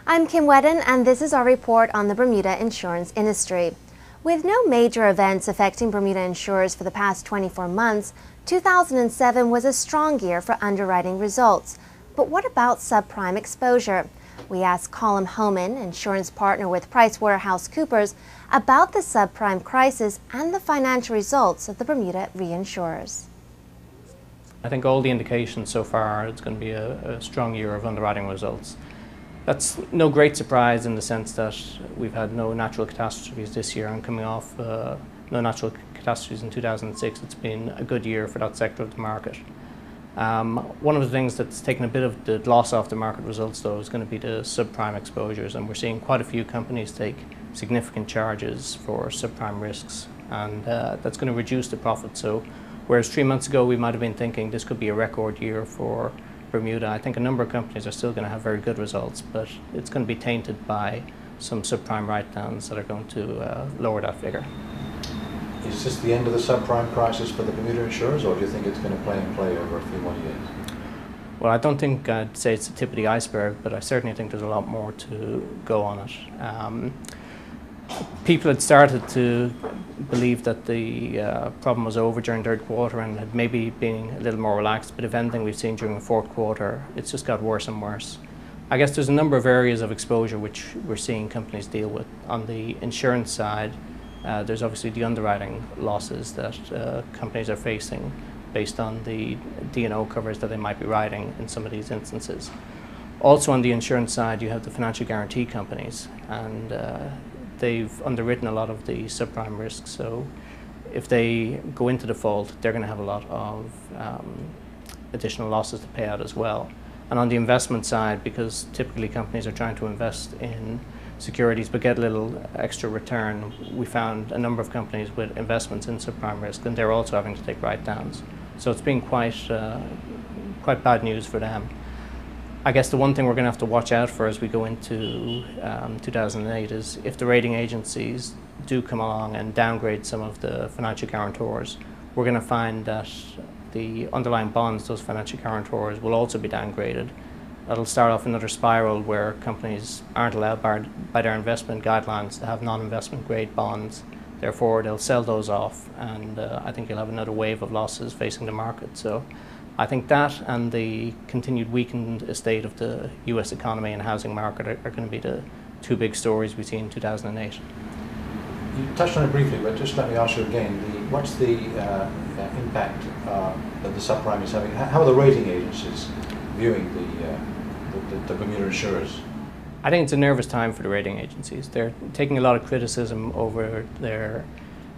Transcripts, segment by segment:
I'm Kim Wedden, and this is our report on the Bermuda insurance industry. With no major events affecting Bermuda insurers for the past 24 months, 2007 was a strong year for underwriting results. But what about subprime exposure? We asked Colm Homan, insurance partner with PricewaterhouseCoopers, about the subprime crisis and the financial results of the Bermuda reinsurers. I think all the indications so far are it's going to be a strong year of underwriting results. That's no great surprise in the sense that we've had no natural catastrophes this year, and coming off no natural catastrophes in 2006, it's been a good year for that sector of the market. One of the things that's taken a bit of the gloss off the market results, though, is going to be the subprime exposures, and we're seeing quite a few companies take significant charges for subprime risks, and that's going to reduce the profit. So whereas 3 months ago we might have been thinking this could be a record year for Bermuda, I think a number of companies are still going to have very good results, but it's going to be tainted by some subprime write-downs that are going to lower that figure. Is this the end of the subprime crisis for the Bermuda insurers, or do you think it's going to play over a few more years? Well, I don't think I'd say it's the tip of the iceberg, but I certainly think there's a lot more to go on it. People had started to believe that the problem was over during third quarter and had maybe been a little more relaxed, but if anything we've seen during the fourth quarter, it's just got worse and worse. I guess there's a number of areas of exposure which we're seeing companies deal with. On the insurance side, there's obviously the underwriting losses that companies are facing based on the D&O covers that they might be writing in some of these instances. Also on the insurance side, you have the financial guarantee companies, and they've underwritten a lot of the subprime risks, so if they go into default, they're going to have a lot of additional losses to pay out as well. And on the investment side, because typically companies are trying to invest in securities but get a little extra return, we found a number of companies with investments in subprime risk, and they're also having to take write-downs. So it's been quite bad news for them. I guess the one thing we're going to have to watch out for as we go into 2008 is if the rating agencies do come along and downgrade some of the financial guarantors, we're going to find that the underlying bonds, those financial guarantors, will also be downgraded. That'll start off another spiral where companies aren't allowed by their investment guidelines to have non-investment grade bonds. Therefore, they'll sell those off, and I think you'll have another wave of losses facing the market. So I think that and the continued weakened state of the US economy and housing market are going to be the two big stories we see in 2008. You touched on it briefly, but just let me ask you again, what's the impact that the subprime is having? How are the rating agencies viewing the Bermuda insurers? I think it's a nervous time for the rating agencies. They're taking a lot of criticism over their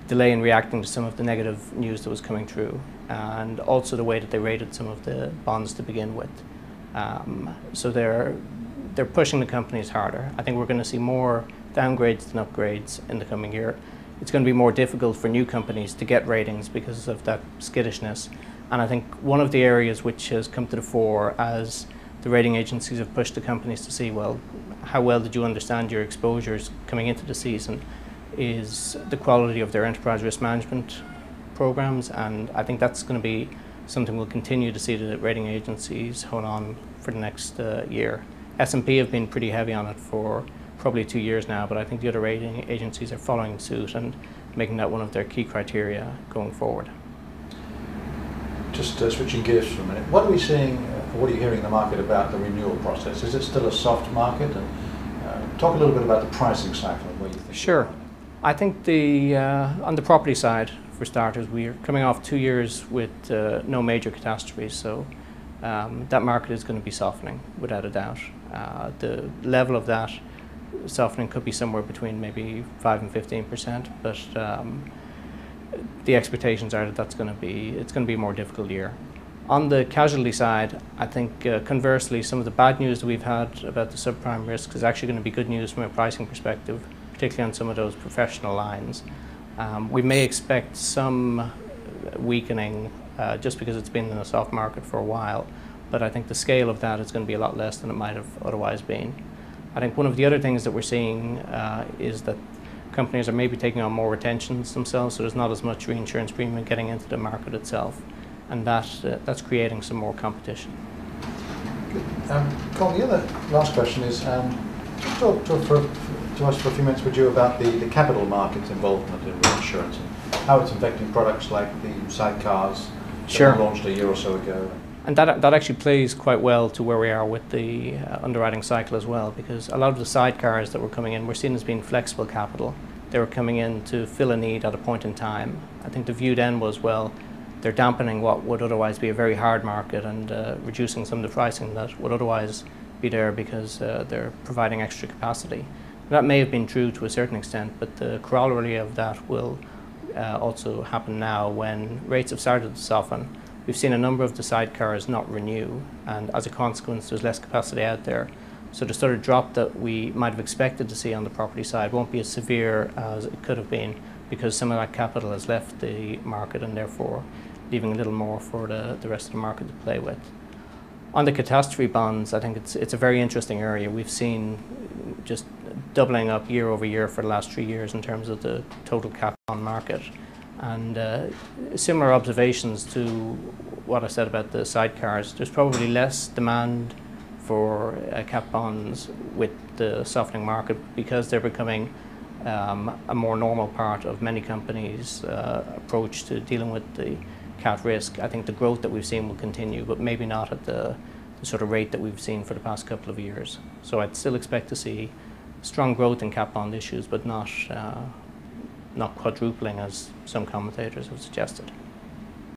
delay in reacting to some of the negative news that was coming through, and also the way that they rated some of the bonds to begin with. So they're pushing the companies harder. I think we're going to see more downgrades than upgrades in the coming year. It's going to be more difficult for new companies to get ratings because of that skittishness. And I think one of the areas which has come to the fore as the rating agencies have pushed the companies to see, well, how well did you understand your exposures coming into the season, is the quality of their enterprise risk management programs, and I think that's going to be something we'll continue to see the rating agencies hold on for the next year. S&P have been pretty heavy on it for probably 2 years now, but I think the other rating agencies are following suit and making that one of their key criteria going forward. Just switching gears for a minute, what are we seeing, what are you hearing in the market about the renewal process? Is it still a soft market? And talk a little bit about the pricing cycle and where you think. Sure. I think on the property side, for starters, we're coming off 2 years with no major catastrophes, so that market is going to be softening without a doubt. The level of that softening could be somewhere between maybe 5 and 15%, but the expectations are that it's going to be a more difficult year. On the casualty side, I think conversely, some of the bad news that we've had about the subprime risks is actually going to be good news from a pricing perspective, particularly on some of those professional lines. We may expect some weakening just because it's been in a soft market for a while, but I think the scale of that is going to be a lot less than it might have otherwise been. I think one of the other things that we're seeing is that companies are maybe taking on more retentions themselves, so there's not as much reinsurance premium getting into the market itself, and that's creating some more competition. Good. Colm, the other last question is, Talk to us for a few minutes, would you, about the capital market's involvement in reinsurance and how it's affecting products like the sidecars that were launched a year or so ago? And that actually plays quite well to where we are with the underwriting cycle as well, because a lot of the sidecars that were coming in were seen as being flexible capital. They were coming in to fill a need at a point in time. I think the view then was, well, they're dampening what would otherwise be a very hard market and reducing some of the pricing that would otherwise be there because they're providing extra capacity. That may have been true to a certain extent, but the corollary of that will also happen now when rates have started to soften. We've seen a number of the sidecars not renew, and as a consequence there's less capacity out there. So the sort of drop that we might have expected to see on the property side won't be as severe as it could have been, because some of that capital has left the market and therefore leaving a little more for the rest of the market to play with. On the catastrophe bonds, I think it's a very interesting area. We've seen just doubling up year over year for the last 3 years in terms of the total cat bond market. And similar observations to what I said about the sidecars. There's probably less demand for cat bonds with the softening market because they're becoming a more normal part of many companies' approach to dealing with the cat risk. I think the growth that we've seen will continue, but maybe not at the sort of rate that we've seen for the past couple of years. So I'd still expect to see strong growth in cat bond issues, but not quadrupling as some commentators have suggested.